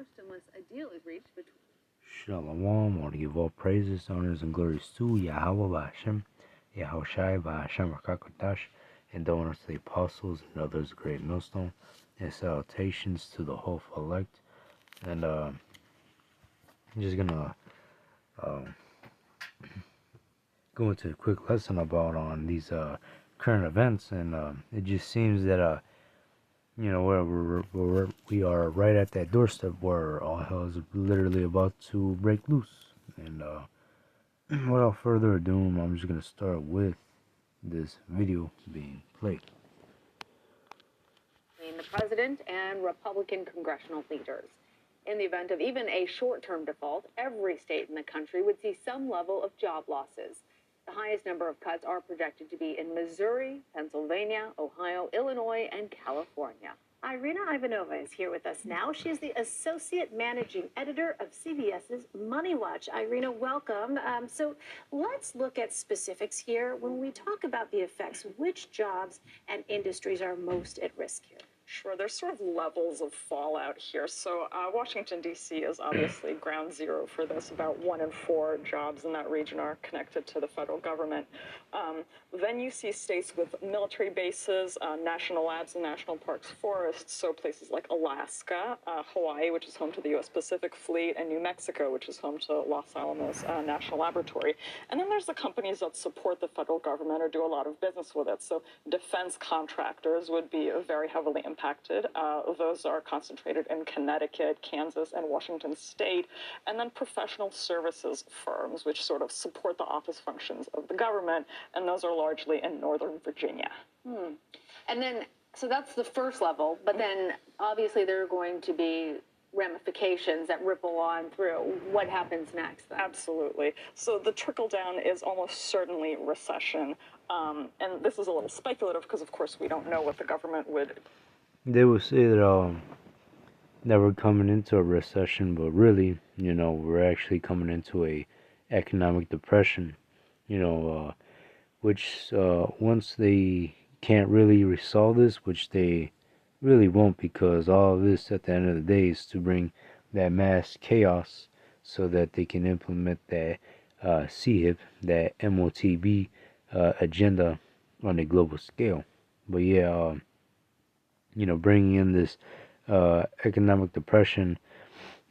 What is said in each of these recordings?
first unless a deal is reached between. Shalom, I want to give all praises, honors, and glories to Yahweh Ba'Hashem, Yahushai Ba'Hashem Rakakotash, and donors to the apostles and others of great millstone, and salutations to the whole elect. And I'm just gonna go into a quick lesson about on these current events, and it just seems that we are right at that doorstep where all hell is literally about to break loose. And without further ado, I'm just gonna start with this video being played. The president and Republican congressional leaders. In the event of even a short-term default, every state in the country would see some level of job losses. The highest number of cuts are projected to be in Missouri, Pennsylvania, Ohio, Illinois, and California. Irina Ivanova is here with us now. She is the Associate Managing Editor of CBS's Money Watch. Irina, welcome. So let's look at specifics here. When we talk about the effects, which jobs and industries are most at risk here? Sure, there's sort of levels of fallout here. So Washington, D.C. is obviously ground zero for this. About 1 in 4 jobs in that region are connected to the federal government. Then you see states with military bases, national labs and national parks, forests, so places like Alaska, Hawaii, which is home to the U.S. Pacific Fleet, and New Mexico, which is home to Los Alamos National Laboratory. And then there's the companies that support the federal government or do a lot of business with it. So defense contractors would be very heavily impacted. Those are concentrated in Connecticut, Kansas, and Washington State. And then professional services firms, which sort of support the office functions of the government, and those are largely in Northern Virginia. And then, so that's the first level, but then obviously there are going to be ramifications that ripple on through. What happens next then? Absolutely. So the trickle down is almost certainly recession. And this is a little speculative because, of course, we don't know what the government would. They will say that we're coming into a recession, but really, we're actually coming into a economic depression. Which once they can't really resolve this, which they really won't, because all of this at the end of the day is to bring that mass chaos so that they can implement that CHIP, that MOTB agenda on a global scale. But yeah, bringing in this economic depression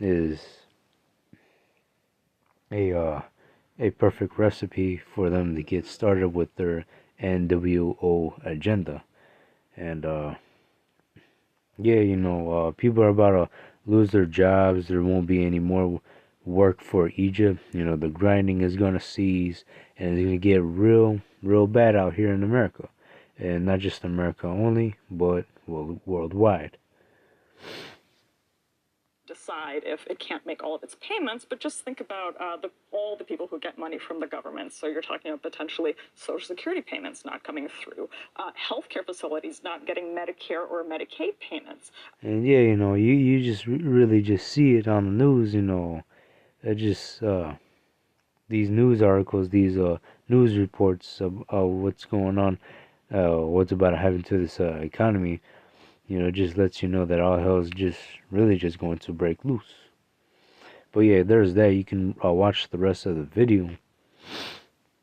is a perfect recipe for them to get started with their NWO agenda. And people are about to lose their jobs. There won't be any more work for Egypt. The grinding is going to cease, and it's going to get real bad out here in America. And not just America only, but worldwide. Decide if it can't make all of its payments, but just think about all the people who get money from the government. So you're talking about potentially Social Security payments not coming through, healthcare facilities not getting Medicare or Medicaid payments. And yeah, you just really just see it on the news. Just these news articles, these news reports of what's going on, what's about to happen to this economy. Just lets you know that all hell is just going to break loose. But yeah, there's that. You can watch the rest of the video.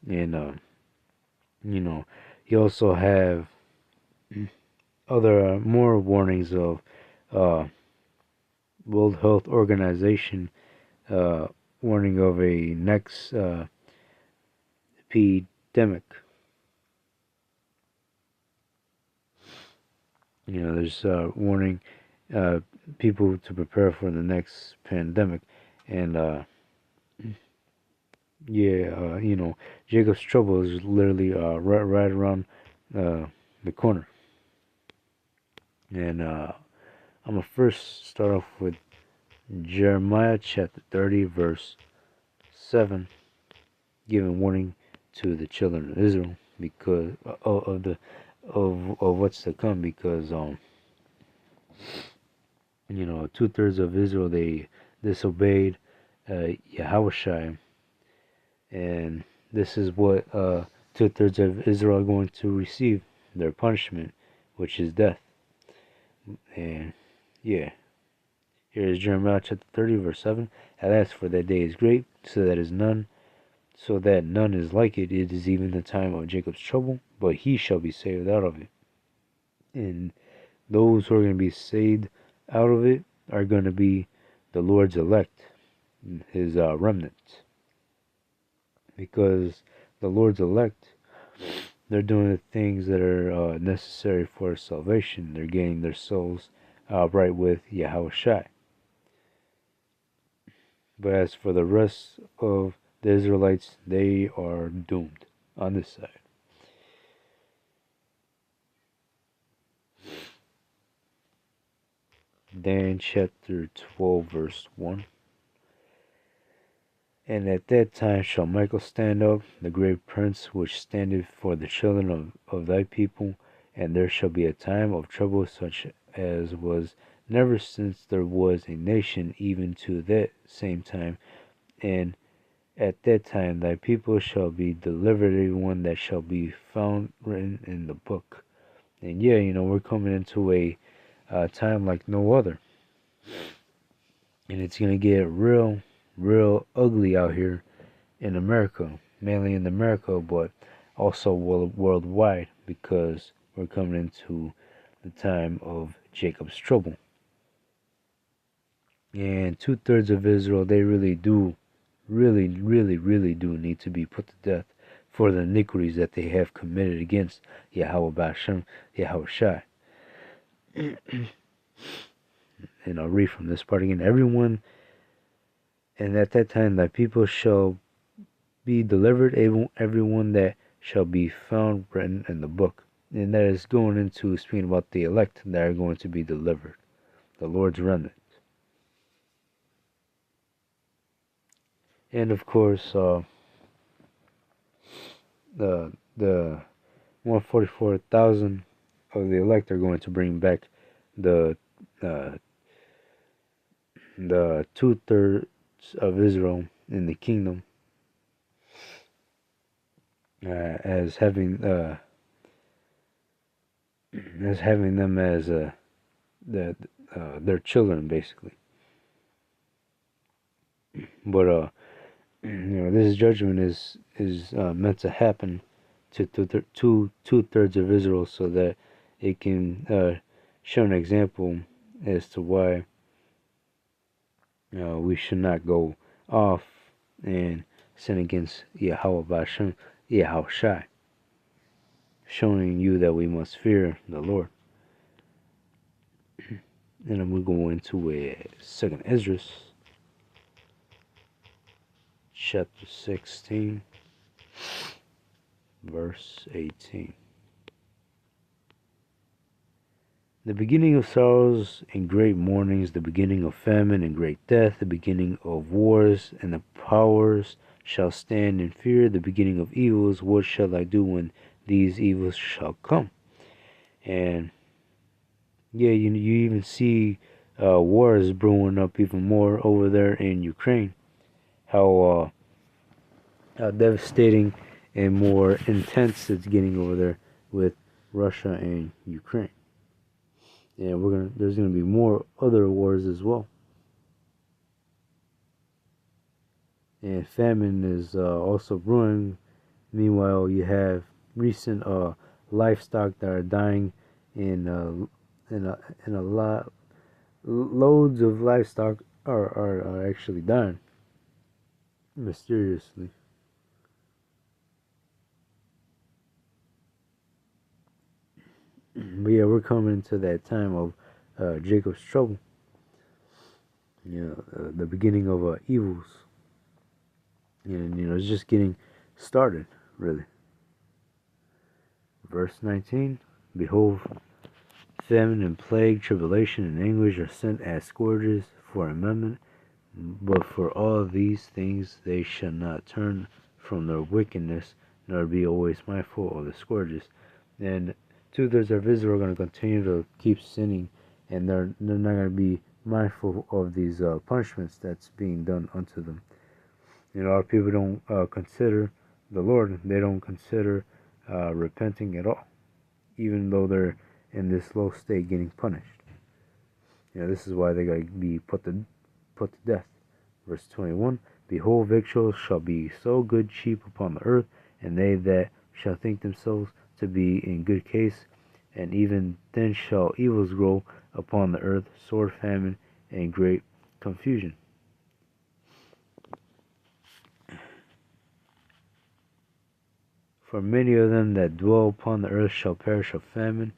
And, you also have other more warnings of World Health Organization warning of a next epidemic. There's warning people to prepare for the next pandemic. And Jacob's trouble is literally right around the corner. And I'm going to first start off with Jeremiah chapter 30, verse 7, giving warning to the children of Israel because of what's to come, because 2/3 of Israel, they disobeyed Yahushai, and this is what 2/3 of Israel are going to receive, their punishment, which is death. And yeah, Here is Jeremiah chapter 30, verse 7. Alas, for that day is great, so that none is like it. It is even the time of Jacob's trouble, but he shall be saved out of it. And those who are going to be saved out of it are going to be the Lord's elect, his remnant. Because the Lord's elect, they're doing the things that are necessary for salvation. They're getting their souls right with Yahushua. But as for the rest of the Israelites, they are doomed on this side. Dan chapter 12, verse 1. And at that time shall Michael stand up, the great prince which standeth for the children of thy people, and there shall be a time of trouble such as was never since there was a nation even to that same time. And at that time thy people shall be delivered, everyone that shall be found written in the book. And yeah, we're coming into a time like no other. And it's going to get real ugly out here in America, mainly in America, but also worldwide, because we're coming into the time of Jacob's trouble. And 2/3 of Israel, they really do need to be put to death for the iniquities that they have committed against Yahweh Bashem, Yahushua. And I'll read from this part again. Everyone, and at that time thy people shall be delivered, everyone that shall be found written in the book. And that is going into speaking about the elect that are going to be delivered, the Lord's remnant. And of course, the 144,000 of the elect are going to bring back the 2/3 of Israel in the kingdom, as having them as their children, basically. But this judgment is meant to happen to 2/3 of Israel, so that it can show an example as to why we should not go off and sin against Yahweh Bashem, Yahushua, showing you that we must fear the Lord. And then we go into a 2nd Ezra, chapter 16, verse 18. The beginning of sorrows and great mournings, the beginning of famine and great death, the beginning of wars, and the powers shall stand in fear, the beginning of evils. What shall I do when these evils shall come? And yeah, you even see wars brewing up even more over there in Ukraine. How devastating and more intense it's getting over there with Russia and Ukraine. And there's gonna be more other wars as well. And famine is also brewing. Meanwhile, you have recent livestock that are dying in a lot. Loads of livestock are actually dying mysteriously. But yeah, we're coming into that time of Jacob's trouble. The beginning of evils. And it's just getting started, really. Verse 19, behold, famine and plague, tribulation and anguish are sent as scourges for amendment, but for all these things they shall not turn from their wickedness, nor be always mindful of the scourges. And 2/3 of Israel are going to continue to keep sinning, and they're not going to be mindful of these punishments that's being done unto them. A lot of people don't consider the Lord. They don't consider repenting at all, even though they're in this low state getting punished. This is why they gotta be put to death. Verse 21, behold, victuals shall be so good cheap upon the earth, and they that shall think themselves to be in good case, and even then shall evils grow upon the earth, sword, famine, and great confusion. For many of them that dwell upon the earth shall perish of famine,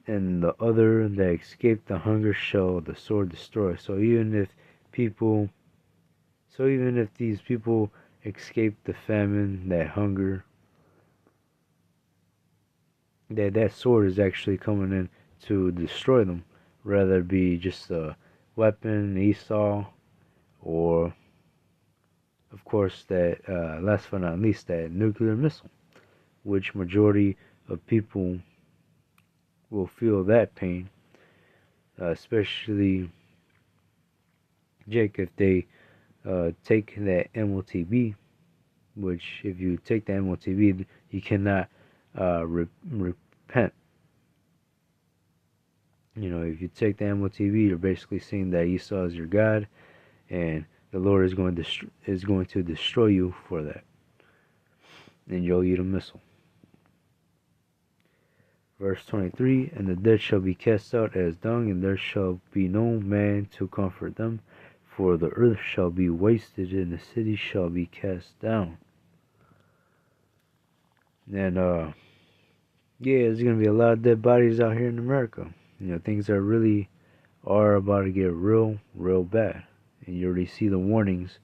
and the other that escape the hunger shall the sword destroy. So even if these people escape the famine, that hunger, that sword is actually coming in to destroy them, rather it be just a weapon, Esau, or of course that last but not least, that nuclear missile, which majority of people will feel that pain, especially Jake, if they take that MOTB, which if you take the MOTB, you cannot repent. If you take the MOTB, you're basically saying that Esau is your God, and the Lord is going to destroy you for that, and you'll eat a missile. Verse 23, and the dead shall be cast out as dung, and there shall be no man to comfort them, for the earth shall be wasted, and the city shall be cast down. And there's gonna be a lot of dead bodies out here in America. Things are about to get real bad, and you already see the warnings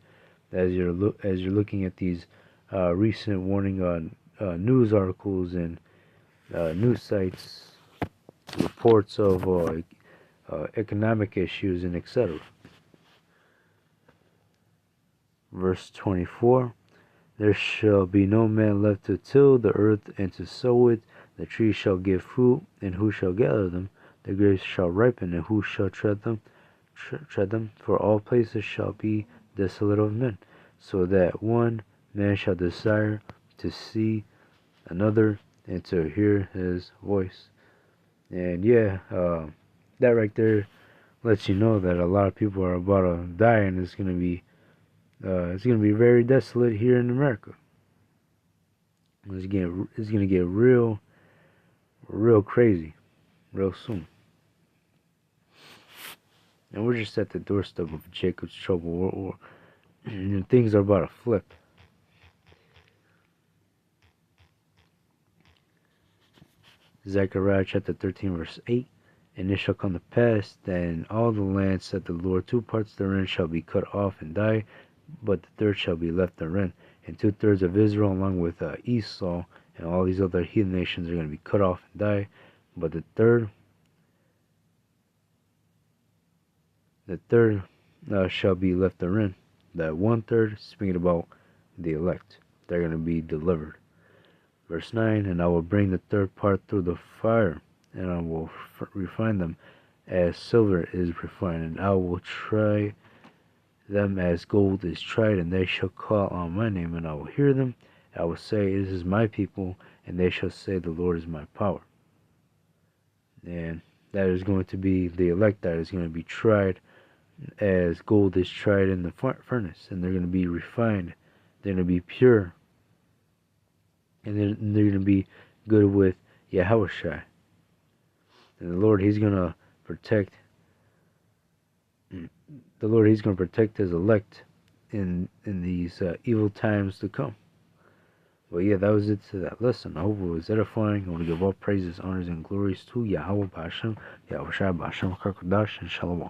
as you're looking at these recent warning on news articles and news sites, reports of economic issues, and etc. Verse 24, there shall be no man left to till the earth and to sow it. The trees shall give fruit, and who shall gather them? The grapes shall ripen, and who shall tread them? For all places shall be desolate of men, so that one man shall desire to see another, and to hear his voice. And that right there lets you know that a lot of people are about to die, and it's gonna be very desolate here in America. It's gonna get real crazy real soon. And we're just at the doorstep of Jacob's trouble, and things are about to flip. Zechariah chapter 13 verse 8, and it shall come to pass that in all the land, said the Lord, 2 parts therein shall be cut off and die, but the third shall be left therein. And 2/3 of Israel, along with Esau and all these other heathen nations, are going to be cut off and die, but the third shall be left therein. That 1/3, speaking about the elect, they're going to be delivered. Verse 9, and I will bring the third part through the fire, and I will refine them as silver is refined, and I will try them as gold is tried, and they shall call on my name, and I will hear them. I will say, this is my people, and they shall say, the Lord is my power. And that is going to be the elect that is going to be tried as gold is tried in the furnace, and they're going to be refined. They're going to be pure, and they're going to be good with Yahushua. And the Lord, He's going to protect His elect in these evil times to come. Well, that was it to that lesson. I hope it was edifying. I want to give all praises, honors, and glories to Yahweh B'Hashem, Yahushua B'Hashem, Kakodash, and Shalom.